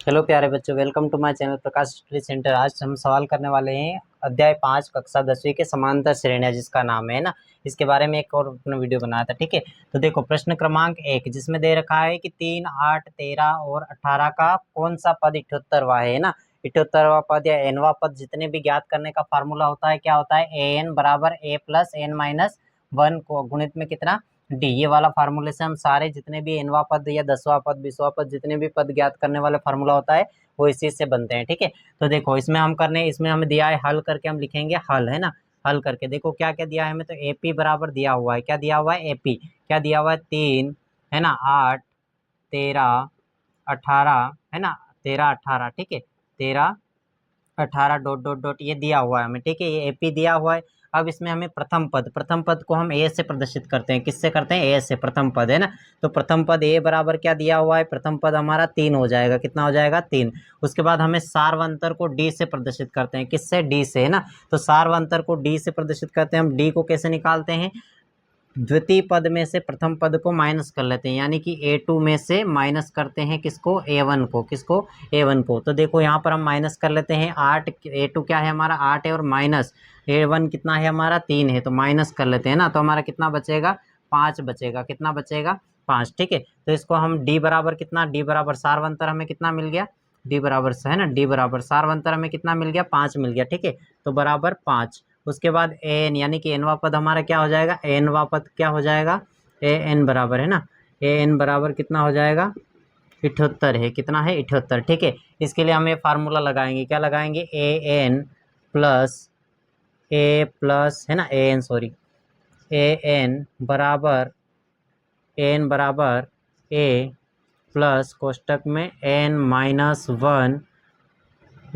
Hello प्यारे बच्चों, welcome to my channel Prakash Study Centre. आज हम सवाल करने वाले हैं अध्याय 5 कक्षा 10वीं के समांतर श्रेणियां, जिसका नाम है ना, इसके बारे में एक और अपना वीडियो बनाया था। ठीक है, तो देखो प्रश्न क्रमांक 1 जिसमें दे रखा है कि 3, 8, 13 और 18 का कौन सा पद 78वां है ना। 78वां पद या एनवा पद जितने भी ज्ञात करने का फार्मूला होता है, क्या होता है, ए एन बराबर ए प्लस एन माइनस 1 को गुणित में कितना डी। ये वाला फार्मूले से हम सारे जितने भी एनवा पद या 10वां पद 20वां पद जितने भी पद ज्ञात करने वाले फार्मूला होता है वो इसी से बनते हैं। ठीक है, तो देखो इसमें हमें दिया है हल करके, हम लिखेंगे हल, है ना। हल करके देखो क्या क्या दिया है हमें, तो एपी बराबर दिया हुआ है, क्या दिया हुआ है, एपी क्या दिया हुआ है, 3 है ना, 8, 13, 18 है ना, 13, 18, ठीक है, 13, 18 डॉट डॉट डॉट ये दिया हुआ है हमें। ठीक है, ये एपी दिया हुआ है। अब इसमें हमें प्रथम पद को हम ए से प्रदर्शित करते हैं। किससे करते हैं, ए से। प्रथम पद है ना, तो प्रथम पद ए बराबर क्या दिया हुआ है, प्रथम पद हमारा 3 हो जाएगा। कितना हो जाएगा, 3। उसके बाद हमें सार्वंतर को डी से प्रदर्शित करते हैं। किससे, डी से, है ना। तो सार्वंतर को डी से प्रदर्शित करते हैं। हम डी को कैसे निकालते हैं, द्वितीय पद में से प्रथम पद को माइनस कर लेते हैं, यानी कि a2 में से माइनस करते हैं किसको, a1 को। किसको, a1 को। तो देखो यहाँ पर हम माइनस कर लेते हैं 8, a2 क्या है हमारा 8 है, और माइनस a1 कितना है हमारा 3 है, तो माइनस कर लेते हैं ना, तो हमारा कितना बचेगा, 5 बचेगा। कितना बचेगा, 5। ठीक है, तो इसको हम d बराबर कितना, d बराबर सार्वंतर हमें कितना मिल गया, d बराबर है ना, d बराबर सार्वंतर हमें कितना मिल गया, 5 मिल गया। ठीक है, तो बराबर 5। उसके बाद एन यानी कि एनवा पद हमारा क्या हो जाएगा, एनवा पद क्या हो जाएगा, ए एन बराबर, है ना, ए एन बराबर कितना हो जाएगा, 78 है। कितना है, 78। ठीक है, इसके लिए हम ये फार्मूला लगाएंगे, क्या लगाएंगे, ए प्लस है ना, A N sorry, A N बराबर ए प्लस कोष्टक में एन माइनस 1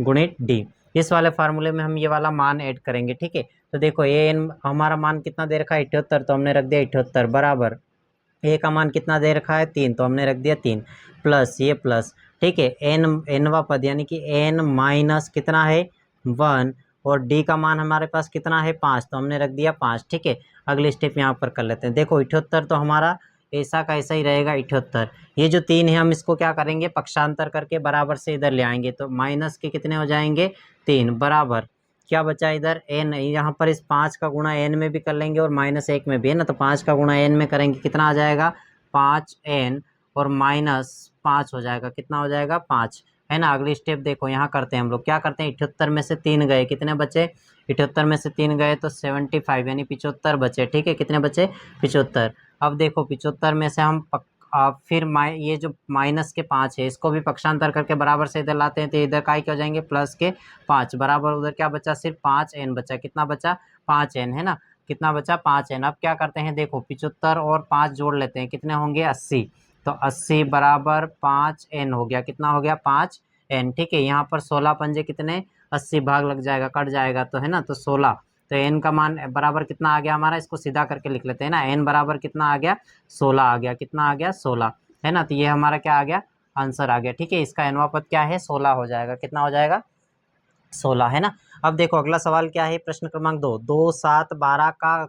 गुणित डी। इस वाले फार्मूले में हम ये वाला मान ऐड करेंगे। ठीक है, तो देखो ए एन हमारा मान कितना दे रखा है, 78, तो हमने रख दिया 78 बराबर ए का मान कितना दे रखा है, 3, तो हमने रख दिया 3 प्लस ये प्लस। ठीक है, एन एनवा पद यानी कि एन माइनस कितना है 1, और डी का मान हमारे पास कितना है 5, तो हमने रख दिया 5। ठीक है, अगली स्टेप यहाँ पर कर लेते हैं। देखो 78 तो हमारा ऐसा का ऐसा ही रहेगा 78। ये जो 3 है हम इसको क्या करेंगे, पक्षांतर करके बराबर से इधर ले आएंगे, तो माइनस के कितने हो जाएंगे, 3 बराबर क्या बचा इधर, एन। यहाँ पर इस 5 का गुणा एन में भी कर लेंगे और -1 में भी, है ना, तो 5 का गुणा एन में करेंगे, कितना आ जाएगा 5n, और -5 हो जाएगा। कितना हो जाएगा, 5, है ना। अगली स्टेप देखो यहाँ करते हैं हम लोग, क्या करते हैं, 78 में से 3 गए, कितने बचे, 78 में से 3 गए तो 75 यानी 75 बचे। ठीक है, कितने बचे, 75। अब देखो 75 में से हम फिर ये जो माइनस के 5 है इसको भी पक्षांतर करके बराबर से इधर लाते हैं, तो इधर का क्या हो जाएंगे, प्लस के 5 बराबर उधर क्या बचा, सिर्फ 5n बचा। कितना बचा, 5n, है ना, कितना बचा, 5n। अब क्या करते हैं, देखो 75 और 5 जोड़ लेते हैं, कितने होंगे, 80, तो 80 बराबर 5n हो गया। कितना हो गया, 5n। ठीक है, यहाँ पर 16 पंजे कितने, 80 भाग लग जाएगा, कट जाएगा, तो है ना, तो 16। तो n का मान बराबर कितना आ गया हमारा, इसको सीधा करके लिख लेते हैं ना, n बराबर कितना आ गया, 16 आ गया। कितना आ गया, 16, है ना, तो ये हमारा क्या आ गया, आंसर आ गया। ठीक है, इसका एनवा पद क्या है, 16 हो जाएगा। कितना हो जाएगा, 16, है ना। अब देखो अगला सवाल क्या है, प्रश्न क्रमांक 2, 2, 7, 12 का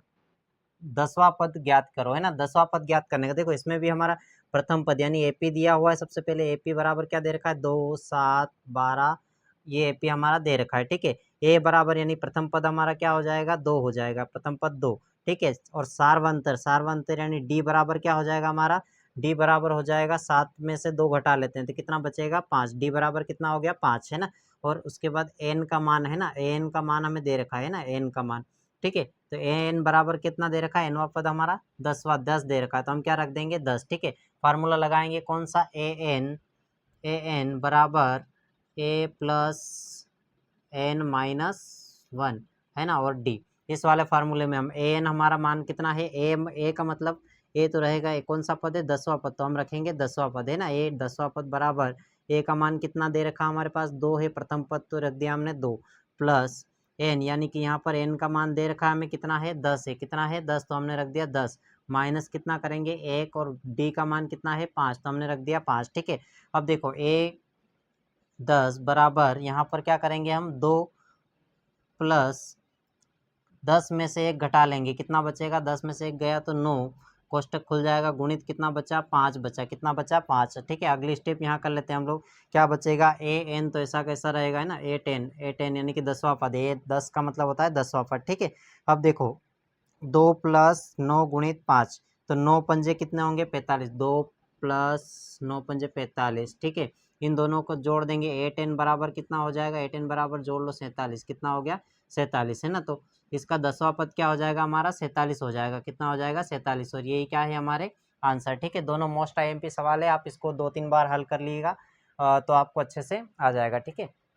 10वां पद ज्ञात करो, है ना। 10वां पद ज्ञात करने का, देखो इसमें भी हमारा प्रथम पद यानी एपी दिया हुआ है। सबसे पहले एपी बराबर क्या दे रखा है, 2, 7, 12, ये एपी हमारा दे रखा है। ठीक है, ए बराबर यानी प्रथम पद हमारा क्या हो जाएगा, 2 हो जाएगा, प्रथम पद 2। ठीक है, और सार्वंतर यानी डी बराबर क्या हो जाएगा हमारा, डी बराबर हो जाएगा 7 में से 2 घटा लेते हैं तो कितना बचेगा, 5। डी बराबर कितना हो गया, 5, है ना। और उसके बाद एन का मान, है ना, एन का मान हमें दे रखा है ना, एन का मान। ठीक है, तो एन बराबर कितना दे रखा है, एनवा पद हमारा 10 दे रखा है, तो हम क्या रख देंगे, 10। ठीक है, फार्मूला लगाएंगे कौन सा, ए एन बराबर ए प्लस एन माइनस 1, है ना, और डी। इस वाले फार्मूले में हम ए एन हमारा मान कितना है, ए का मतलब ए तो रहेगा, ए कौन सा पद है, 10वां पद, तो हम रखेंगे 10वां पद, है ना, ए 10वां पद बराबर ए का मान कितना दे रखा हमारे पास, 2 है, प्रथम पद तो रख दिया हमने 2, प्लस एन यानी कि यहाँ पर एन का मान दे रखा है हमें कितना है, 10 है। कितना है, 10, तो हमने रख दिया 10, माइनस कितना करेंगे 1, और डी का मान कितना है 5, तो हमने रख दिया 5। ठीक है, अब देखो ए 10 बराबर यहाँ पर क्या करेंगे हम, 2 प्लस 10 में से 1 घटा लेंगे, कितना बचेगा, 10 में से 1 गया तो 9, कोष्टक खुल जाएगा, गुणित कितना बचा 5 बचा, कितना बचा 5, ठीक है। अगली स्टेप यहाँ कर लेते हैं हम लोग, क्या बचेगा ए एन, तो ऐसा कैसा रहेगा है ना, ए टेन यानी कि 10वां पद, ए 10 का मतलब होता है 10वां पद, ठीक है। अब देखो 2 + 9 गुणित 5, तो 9 पंजे कितने होंगे 45, 2 + 9 पंजे 45, ठीक है। इन दोनों को जोड़ देंगे, ए 10 बराबर कितना हो जाएगा, ए 10 बराबर जोड़ लो 47, कितना हो गया 47, है ना। तो इसका 10वां पद क्या हो जाएगा हमारा 47 हो जाएगा, कितना हो जाएगा 47, और यही क्या है हमारे आंसर, ठीक है। दोनों मोस्ट आईएमपी सवाल है, आप इसको 2-3 बार हल कर लीजिएगा तो आपको अच्छे से आ जाएगा, ठीक है।